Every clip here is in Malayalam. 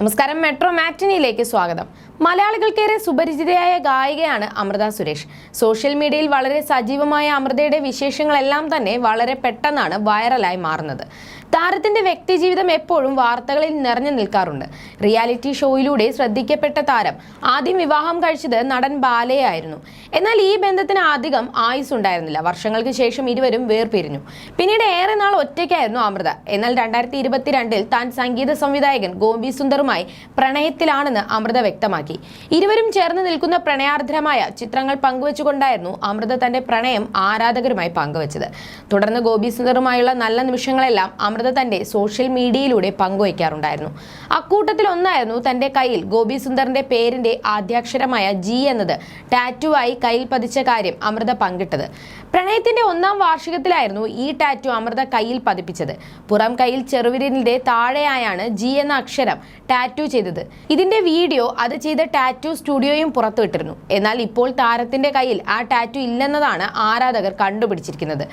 നമസ്കാരം, മെട്രോ മാറ്റിനിയിലേക്ക് സ്വാഗതം. മലയാളികൾക്കേറെ സുപരിചിതയായ ഗായികയാണ് അമൃത സുരേഷ്. സോഷ്യൽ മീഡിയയിൽ വളരെ സജീവമായ അമൃതയുടെ വിശേഷങ്ങളെല്ലാം തന്നെ വളരെ പെട്ടെന്നാണ് വൈറലായി മാറുന്നത്. താരത്തിന്റെ വ്യക്തിജീവിതം എപ്പോഴും വാർത്തകളിൽ നിറഞ്ഞു നിൽക്കാറുണ്ട്. റിയാലിറ്റി ഷോയിലൂടെ ശ്രദ്ധിക്കപ്പെട്ട താരം ആദ്യം വിവാഹം കഴിച്ചത് നടൻ ബാലയായിരുന്നു. എന്നാൽ ഈ ബന്ധത്തിന് അധികം ആയുസ് ഉണ്ടായിരുന്നില്ല. വർഷങ്ങൾക്ക് ശേഷം ഇരുവരും വേർപിരിഞ്ഞു. പിന്നീട് ഏറെ നാൾ ഒറ്റയ്ക്കായിരുന്നു അമൃത. എന്നാൽ 2022 താൻ സംഗീത സംവിധായകൻ ഗോപി സുന്ദറുമായി പ്രണയത്തിലാണെന്ന് അമൃത വ്യക്തമാക്കി. ഇരുവരും ചേർന്ന് നിൽക്കുന്ന പ്രണയാർദ്രമായ ചിത്രങ്ങൾ പങ്കുവെച്ചുകൊണ്ടായിരുന്നു അമൃത തന്റെ പ്രണയം ആരാധകരുമായി പങ്കുവച്ചത്. തുടർന്ന് ഗോപി സുന്ദറുമായുള്ള നല്ല നിമിഷങ്ങളെല്ലാം അമൃത തന്റെ സോഷ്യൽ മീഡിയയിലൂടെ പങ്കുവയ്ക്കാറുണ്ടായിരുന്നു. അക്കൂട്ടത്തിൽ ഒന്നായിരുന്നു തന്റെ കയ്യിൽ ഗോപി സുന്ദറിന്റെ പേരിന്റെ ആദ്യാക്ഷരമായ ജി എന്നത് ടാറ്റുവായി കയ്യിൽ പതിച്ച കാര്യം അമൃത പങ്കിട്ടത്. പ്രണയത്തിന്റെ 1ാം വാർഷികത്തിലായിരുന്നു ഈ ടാറ്റു അമൃത കയ്യിൽ പതിപ്പിച്ചത്. പുറം കയ്യിൽ ചെറുവിരലിന്റെ താഴെയായാണ് ജി എന്ന അക്ഷരം ടാറ്റു ചെയ്തത്. ഇതിന്റെ വീഡിയോ അത് ചെയ്ത ടാറ്റു സ്റ്റുഡിയോയും പുറത്തുവിട്ടിരുന്നു. എന്നാൽ ഇപ്പോൾ താരത്തിന്റെ കയ്യിൽ ആ ടാറ്റു ഇല്ലെന്നതാണ് ആരാധകർ കണ്ടുപിടിച്ചിരിക്കുന്നത്.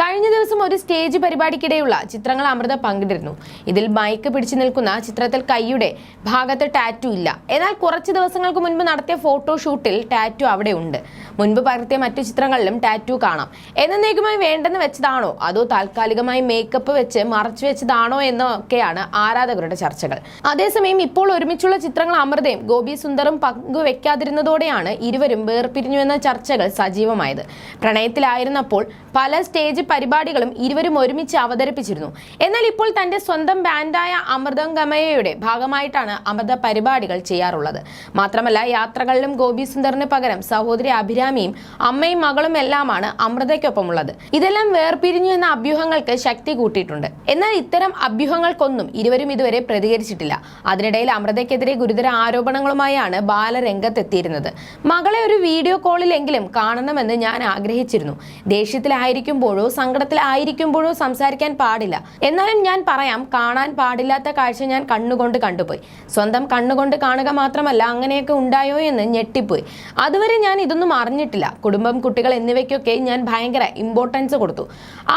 കഴിഞ്ഞ ദിവസം ഒരു സ്റ്റേജ് പരിപാടിക്കിടെയുള്ള ചിത്രങ്ങൾ അമൃത പങ്കിട്ടിരുന്നു. ഇതിൽ മൈക്ക് പിടിച്ചു നിൽക്കുന്ന ചിത്രത്തിൽ കൈയുടെ ഭാഗത്ത് ടാറ്റു ഇല്ല. എന്നാൽ കുറച്ച് ദിവസങ്ങൾക്ക് മുൻപ് നടത്തിയ ഫോട്ടോഷൂട്ടിൽ ടാറ്റു അവിടെ ഉണ്ട്. മുൻപ് പകർത്തിയ മറ്റു ചിത്രങ്ങളിലും ടാറ്റു കാണാം. എന്നേക്കുമായി വേണ്ടെന്ന് വെച്ചതാണോ അതോ താൽക്കാലികമായി മേക്കപ്പ് വെച്ച് മറച്ചു വെച്ചതാണോ എന്നൊക്കെയാണ് ആരാധകരുടെ ചർച്ചകൾ. അതേസമയം ഇപ്പോൾ ഒരുമിച്ചുള്ള ചിത്രങ്ങൾ അമൃതയും ഗോപി സുന്ദറും പങ്കുവെക്കാതിരുന്നതോടെയാണ് ഇരുവരും വേർപിരിഞ്ഞു എന്ന ചർച്ചകൾ സജീവമായത്. പ്രണയത്തിലായിരുന്നപ്പോൾ പല സ്റ്റേജ് പരിപാടികളും ഇരുവരും ഒരുമിച്ച് അവതരിപ്പിച്ചിരുന്നു. എന്നാൽ ഇപ്പോൾ തന്റെ സ്വന്തം ബാൻഡായ അമൃതംഗമയയുടെ ഭാഗമായിട്ടാണ് അമൃത പരിപാടികൾ ചെയ്യാറുള്ളത്. മാത്രമല്ല, യാത്രകളിലും ഗോപി സുന്ദറിന് പകരം സഹോദരി അഭിരാമിയും അമ്മയും മകളും എല്ലാമാണ് അമൃതയ്ക്കൊപ്പമുള്ളത്. ഇതെല്ലാം വേർപിരിഞ്ഞു എന്ന അഭ്യൂഹങ്ങൾക്ക് ശക്തി കൂട്ടിയിട്ടുണ്ട്. എന്നാൽ ഇത്തരം അഭ്യൂഹങ്ങൾക്കൊന്നും ഇരുവരും ഇതുവരെ പ്രതികരിച്ചിട്ടില്ല. അതിനിടയിൽ അമൃതയ്ക്കെതിരെ ഗുരുതര ആരോപണങ്ങളുമായാണ് ബാല രംഗത്തെത്തിയിരുന്നത്. മകളെ ഒരു വീഡിയോ കോളിലെങ്കിലും കാണണമെന്ന് ഞാൻ ആഗ്രഹിച്ചിരുന്നു. ദേഷ്യത്തിലായിരിക്കുമ്പോഴോ സങ്കടത്തിലായിരിക്കുമ്പോഴോ സംസാരിക്കാൻ പാടില്ല. എന്നാലും ഞാൻ പറയാം, കാണാൻ പാടില്ലാത്ത കാഴ്ച ഞാൻ കണ്ണുകൊണ്ട് കണ്ടുപോയി. സ്വന്തം കണ്ണുകൊണ്ട് കാണുക മാത്രമല്ല, അങ്ങനെയൊക്കെ ഉണ്ടായോ എന്ന് ഞെട്ടിപ്പോയി. അതുവരെ ഞാൻ ഇതൊന്നും അറിഞ്ഞിട്ടില്ല. കുടുംബം, കുട്ടികൾ എന്നിവയ്ക്കൊക്കെ ഞാൻ ഭയങ്കര ഇമ്പോർട്ടൻസ് കൊടുത്തു.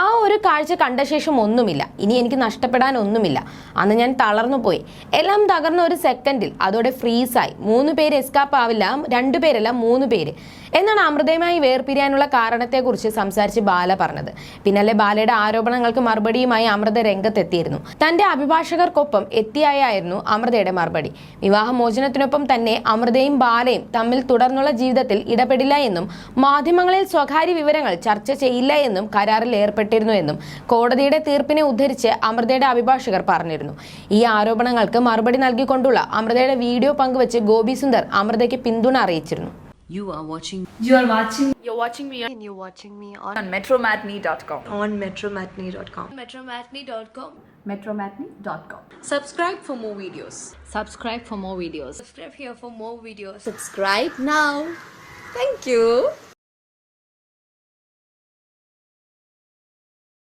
ആ ഒരു കാഴ്ച കണ്ട ശേഷം ഒന്നുമില്ല. ഇനി എനിക്ക് നഷ്ടപ്പെടാൻ ഒന്നുമില്ല. അന്ന് ഞാൻ തളർന്നു പോയി. എല്ലാം തകർന്ന ഒരു സെക്കൻഡിൽ അതോടെ ഫ്രീസായി. 3 പേര് എസ്കാപ്പ് ആവില്ല, 2 പേരല്ല 3 പേര് എന്നാണ് അമൃതയുമായി വേർപിരിയാനുള്ള കാരണത്തെക്കുറിച്ച് സംസാരിച്ച് ബാല പറഞ്ഞത്. പിന്നാലെ ബാലയുടെ ആരോപണങ്ങൾക്ക് മറുപടിയുമായി അമൃത രംഗത്തെത്തിയിരുന്നു. തന്റെ അഭിഭാഷകർക്കൊപ്പം എത്തിയായിരുന്നു അമൃതയുടെ മറുപടി. വിവാഹമോചനത്തിനൊപ്പം തന്നെ അമൃതയും ബാലയും തമ്മിൽ തുടർന്നുള്ള ജീവിതത്തിൽ ഇടപെടില്ല എന്നും മാധ്യമങ്ങളിൽ സ്വകാര്യ വിവരങ്ങൾ ചർച്ച ചെയ്യില്ല എന്നും കരാറിൽ ഏർപ്പെട്ടിരുന്നു എന്നും കോടതിയുടെ തീർപ്പിനെ ഉദ്ധരിച്ച് അമൃതയുടെ അഭിഭാഷകർ പറഞ്ഞിരുന്നു. ഈ ആരോപണങ്ങൾക്ക് മറുപടി നൽകിക്കൊണ്ടുള്ള അമൃതയുടെ വീഡിയോ പങ്കുവച്ച് ഗോപി സുന്ദർ അമൃതയ്ക്ക് പിന്തുണ അറിയിച്ചിരുന്നു. You're watching me on metromatney.com. metromatney.com. Subscribe for more videos. Subscribe for more videos. Subscribe here for more videos. Subscribe now. Thank you.